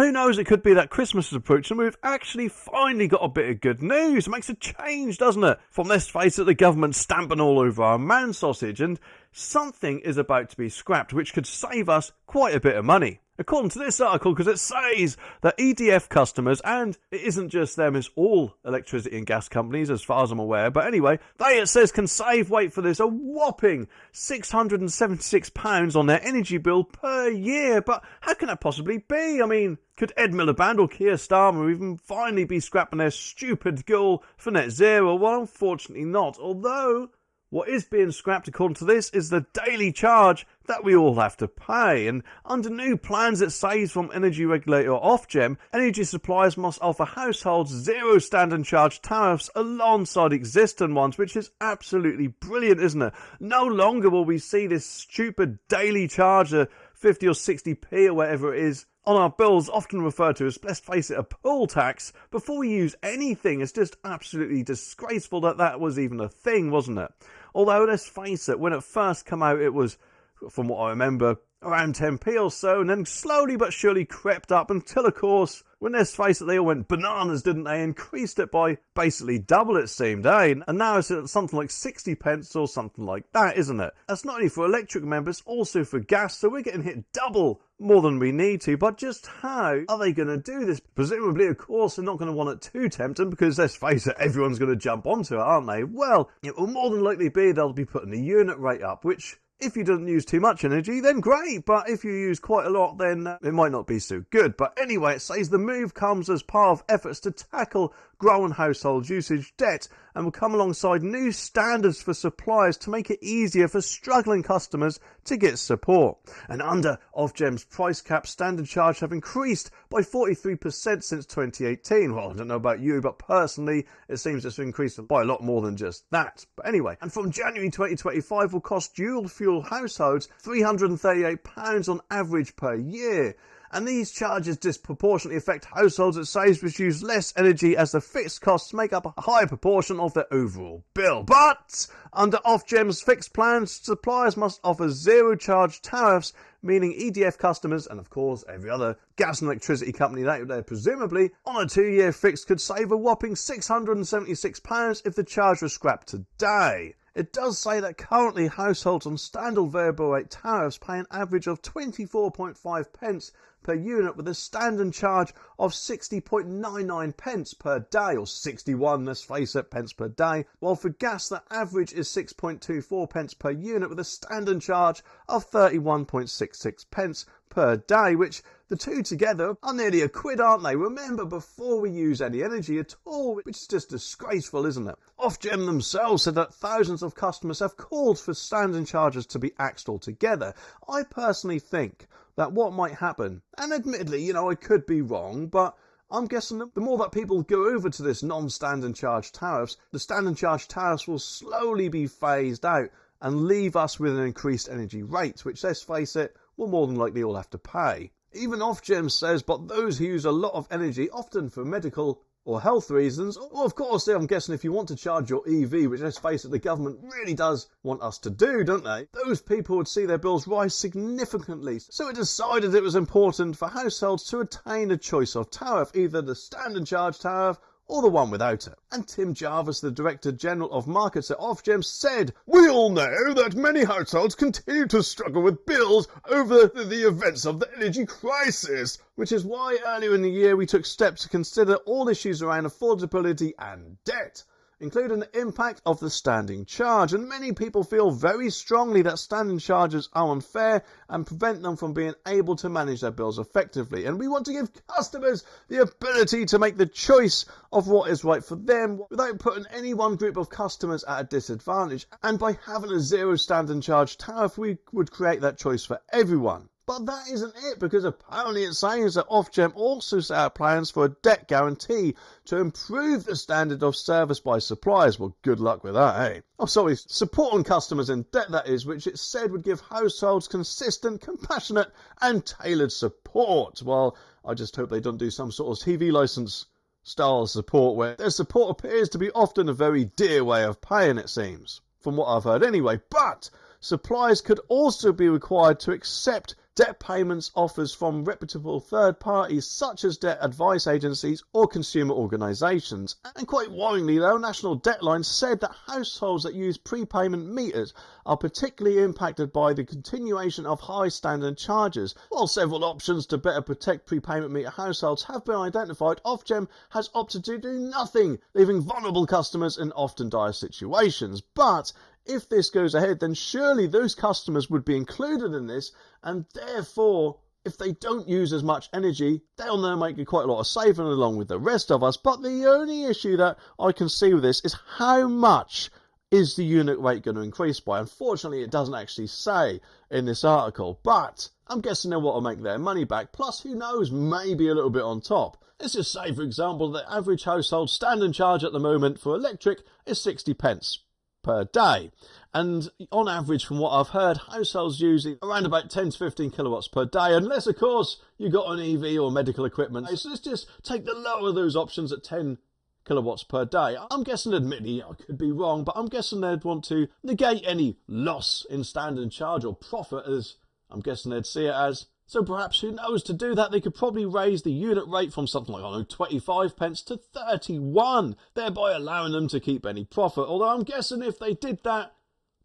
Well, who knows, it could be that Christmas is approaching and we've actually finally got a bit of good news. It makes a change, doesn't it? From, let's face it, the government stamping all over our man sausage, and something is about to be scrapped which could save us quite a bit of money. According to this article, because it says that EDF customers, and it isn't just them, it's all electricity and gas companies as far as I'm aware, but anyway, they, it says, can save, wait for this, a whopping £676 on their energy bill per year. But how can that possibly be? I mean, could Ed Miliband or Keir Starmer even finally be scrapping their stupid goal for net zero? Well, unfortunately not, although what is being scrapped, according to this, is the daily charge that we all have to pay. And under new plans, it says from energy regulator Ofgem, energy suppliers must offer households zero standing charge tariffs alongside existing ones, which is absolutely brilliant, isn't it? No longer will we see this stupid daily charge of 50 or 60p or whatever it is on our bills, often referred to as, let's face it, a poll tax, before we use anything. It's just absolutely disgraceful that that was even a thing, wasn't it? Although, let's face it, when it first came out, it was, from what I remember, around 10p or so, and then slowly but surely crept up until, of course, when, let's face it, they all went bananas, didn't they? Increased it by basically double, it seemed, eh? And now it's at something like 60 pence or something like that, isn't it? That's not only for electric members, also for gas, so we're getting hit double more than we need to. But just how are they going to do this? Presumably, of course, they're not going to want it too tempting, because let's face it, everyone's going to jump onto it, aren't they? Well, it will more than likely be they'll be putting the unit rate up, which, if you don't use too much energy, then great. But if you use quite a lot, then it might not be so good. But anyway, it says the move comes as part of efforts to tackle growing household usage debt, and will come alongside new standards for suppliers to make it easier for struggling customers to get support. And under Ofgem's price cap, standard charge have increased by 43% since 2018. Well, I don't know about you, but personally, it seems it's increased by a lot more than just that. But anyway, and from January 2025 will cost dual fuel households £338 on average per year. And these charges disproportionately affect households, it says, which use less energy, as the fixed costs make up a higher proportion of their overall bill. But under Ofgem's fixed plans, suppliers must offer zero charge tariffs, meaning EDF customers, and of course every other gas and electricity company that they're presumably on a 2-year fix, could save a whopping £676 if the charge was scrapped today. It does say that currently households on standard variable rate tariffs pay an average of 24.5 pence per unit, with a standard charge of 60.99 pence per day, or 61, let's face it, pence per day, while for gas the average is 6.24 pence per unit, with a standard charge of 31.66 pence per day, which the two together are nearly a quid, aren't they? Remember, before we use any energy at all, which is just disgraceful, isn't it? Ofgem themselves said that thousands of customers have called for standing charges to be axed altogether. I personally think that what might happen, and admittedly, you know, I could be wrong, but I'm guessing that the more that people go over to this non-standing charge tariffs, the standing charge tariffs will slowly be phased out and leave us with an increased energy rate, which, let's face it, will more than likely all have to pay. Even Ofgem says, but those who use a lot of energy, often for medical or health reasons, or of course, I'm guessing if you want to charge your EV, which, let's face it, the government really does want us to do, don't they? Those people would see their bills rise significantly. So it decided it was important for households to attain a choice of tariff, either the standard charge tariff or the one without it. And Tim Jarvis, the Director General of Markets at Ofgem, said, "We all know that many households continue to struggle with bills over the events of the energy crisis, which is why earlier in the year we took steps to consider all issues around affordability and debt, including the impact of the standing charge. And many people feel very strongly that standing charges are unfair and prevent them from being able to manage their bills effectively. And we want to give customers the ability to make the choice of what is right for them without putting any one group of customers at a disadvantage. And by having a zero standing charge tariff, we would create that choice for everyone." But that isn't it, because apparently it says that Ofgem also set out plans for a debt guarantee to improve the standard of service by suppliers. Well, good luck with that, eh? Oh, sorry, supporting customers in debt, that is, which it said would give households consistent, compassionate and tailored support. Well, I just hope they don't do some sort of TV licence style support where their support appears to be often a very dear way of paying, it seems, from what I've heard anyway. But suppliers could also be required to accept debt payments offers from reputable third parties such as debt advice agencies or consumer organisations. And quite worryingly though, National Debtline said that households that use prepayment meters are particularly impacted by the continuation of high standing charges. While several options to better protect prepayment meter households have been identified, Ofgem has opted to do nothing, leaving vulnerable customers in often dire situations. But if this goes ahead, then surely those customers would be included in this, and therefore, if they don't use as much energy, they'll now make quite a lot of saving along with the rest of us. But the only issue that I can see with this is how much is the unit rate going to increase by? Unfortunately, it doesn't actually say in this article, but I'm guessing they'll want to make their money back, plus who knows, maybe a little bit on top. Let's just say, for example, the average household standing charge at the moment for electric is 60 pence per day, and on average, from what I've heard, households using around about 10 to 15 kilowatts per day, unless of course you got an EV or medical equipment. So let's just take the lower of those options at 10 kilowatts per day. I'm guessing, admittedly, I could be wrong, but I'm guessing they'd want to negate any loss in standing charge or profit, as I'm guessing they'd see it as. So perhaps, who knows, to do that they could probably raise the unit rate from something like, I don't know, 25 pence to 31, thereby allowing them to keep any profit. Although I'm guessing if they did that,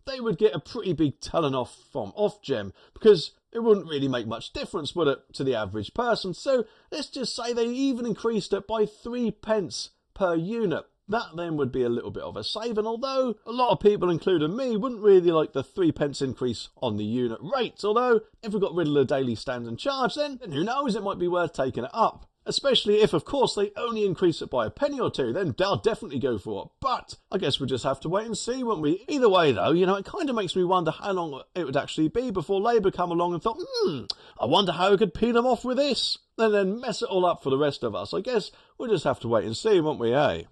they would get a pretty big telling off from Ofgem, because it wouldn't really make much difference, would it, to the average person. So let's just say they even increased it by 3 pence per unit. That then would be a little bit of a saving, although a lot of people, including me, wouldn't really like the 3 pence increase on the unit rate. Although, if we got rid of the daily standing charge, then who knows, it might be worth taking it up. Especially if, of course, they only increase it by a penny or two, then they'll definitely go for it. But I guess we'll just have to wait and see, won't we? Either way, though, it kind of makes me wonder how long it would actually be before Labour come along and thought, I wonder how we could peel them off with this, and then mess it all up for the rest of us. I guess we'll just have to wait and see, won't we, eh?